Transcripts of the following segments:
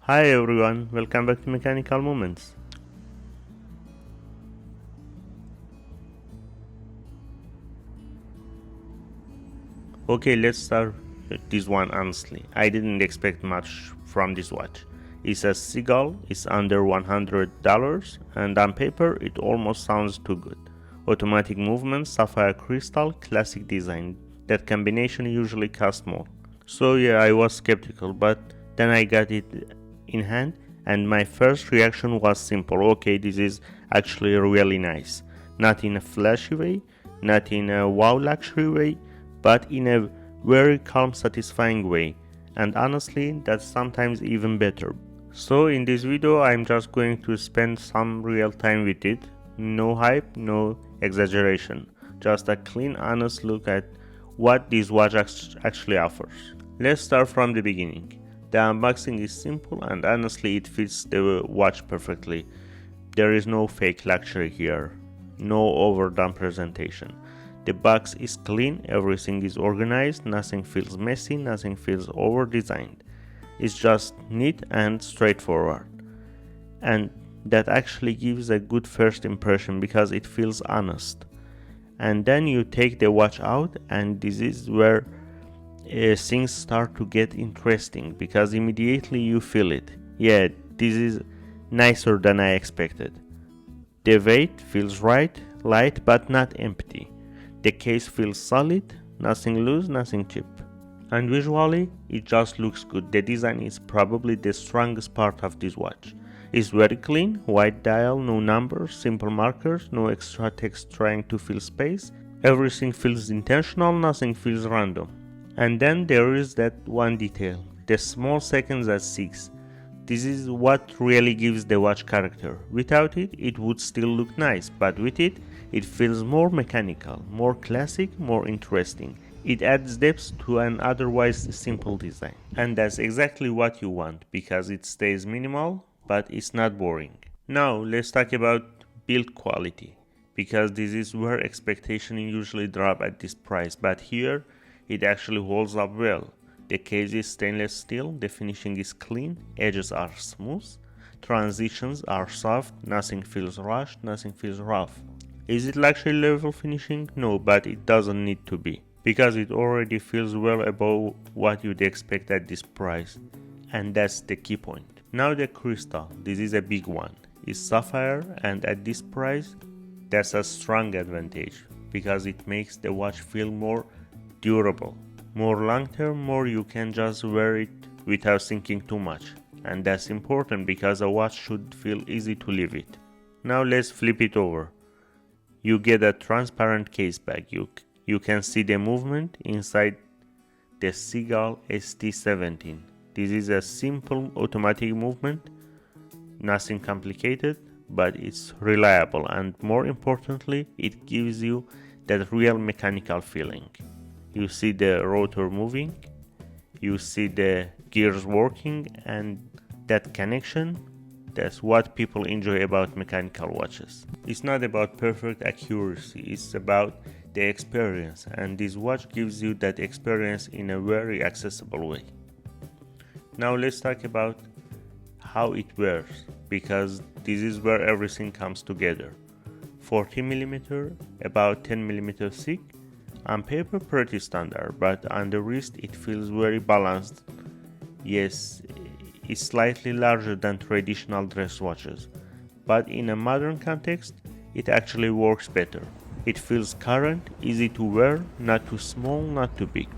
Hi everyone, welcome back to Mechanical Moments. Okay, let's start with this one honestly. I didn't expect much from this watch. It's a Seagull, it's under $100, and on paper it almost sounds too good. Automatic movement, sapphire crystal, classic design. That combination usually costs more. So yeah, I was skeptical, but then I got it in hand and my first reaction was simple. Okay, this is actually really nice. Not in a flashy way, not in a wow luxury way, but in a very calm, satisfying way. And honestly, that's sometimes even better. So in this video, I'm just going to spend some real time with it. No hype, no exaggeration. Just a clean, honest look at what this watch actually offers. Let's start from the beginning. The unboxing is simple and honestly it fits the watch perfectly. There is no fake luxury here, no overdone presentation. The box is clean, everything is organized, nothing feels messy, nothing feels over designed. It's just neat and straightforward. And that actually gives a good first impression because it feels honest. And then you take the watch out and this is where things start to get interesting because immediately you feel it. Yeah, this is nicer than I expected. The weight feels right, light but not empty. The case feels solid, nothing loose, nothing cheap. And visually, it just looks good. The design is probably the strongest part of this watch. It's very clean, white dial, no numbers, simple markers, no extra text trying to fill space. Everything feels intentional, nothing feels random. And then there is that one detail, the small seconds at 6. This is what really gives the watch character. Without it, it would still look nice, but with it, it feels more mechanical, more classic, more interesting. It adds depth to an otherwise simple design. And that's exactly what you want, because it stays minimal, but it's not boring. Now, let's talk about build quality, because this is where expectations usually drop at this price, but here, it actually holds up well. The case is stainless steel, the finishing is clean, edges are smooth, transitions are soft, nothing feels rushed, nothing feels rough. Is it luxury level finishing? No, but it doesn't need to be, because it already feels well above what you'd expect at this price. And that's the key point. Now the crystal, this is a big one. It's sapphire and at this price, that's a strong advantage, because it makes the watch feel more durable, more long term, more you can just wear it without thinking too much. And that's important because a watch should feel easy to live with. Now let's flip it over. You get a transparent case back. You can see the movement inside the Seagull ST17. This is a simple automatic movement, nothing complicated, but it's reliable and more importantly, it gives you that real mechanical feeling. You see the rotor moving, you see the gears working, and that connection, that's what people enjoy about mechanical watches. It's not about perfect accuracy, it's about the experience, and this watch gives you that experience in a very accessible way. Now let's talk about how it wears, because this is where everything comes together. 40mm, about 10mm thick. On paper pretty standard, but on the wrist it feels very balanced. Yes, it's slightly larger than traditional dress watches, but in a modern context it actually works better. It feels current, easy to wear, not too small, not too big.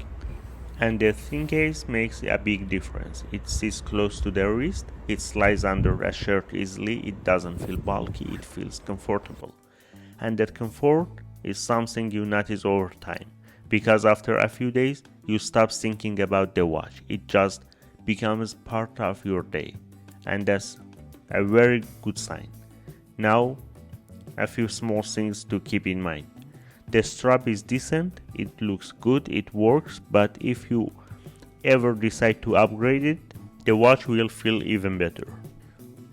And the thin case makes a big difference. It sits close to the wrist, it slides under a shirt easily, it doesn't feel bulky, it feels comfortable. And that comfort is something you notice over time, because after a few days you stop thinking about the watch. It just becomes part of your day, and that's a very good sign. Now, a few small things to keep in mind. The strap is decent, it looks good, it works, but if you ever decide to upgrade it, the watch will feel even better.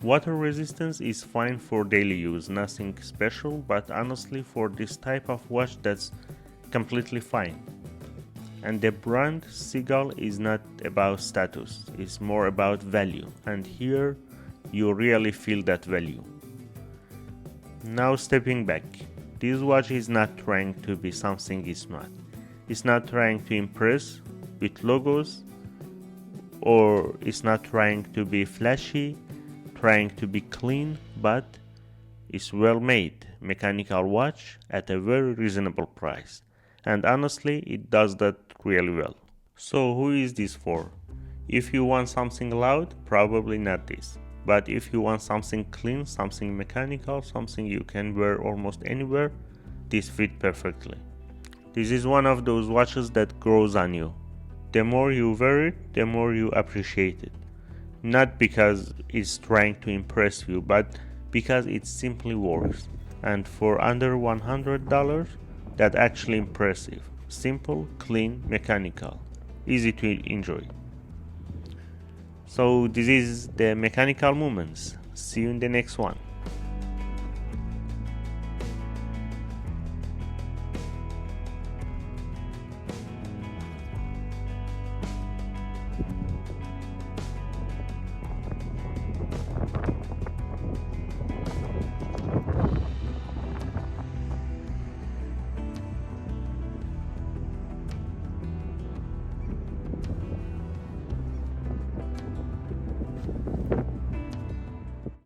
Water resistance is fine for daily use, nothing special, but honestly for this type of watch that's completely fine. And the brand Seagull is not about status, it's more about value, and here you really feel that value. Now stepping back, this watch is not trying to be something it's not. It's not trying to impress with logos, or it's not trying to be flashy, trying to be clean, but it's well made mechanical watch at a very reasonable price. And honestly, it does that really well. So who is this for? If you want something loud, probably not this. But if you want something clean, something mechanical, something you can wear almost anywhere, this fits perfectly. This is one of those watches that grows on you. The more you wear it, the more you appreciate it. Not because it's trying to impress you, but because it simply works. And for under $100, that's actually impressive. Simple, clean, mechanical, easy to enjoy. So this is the mechanical moments. See you in the next one.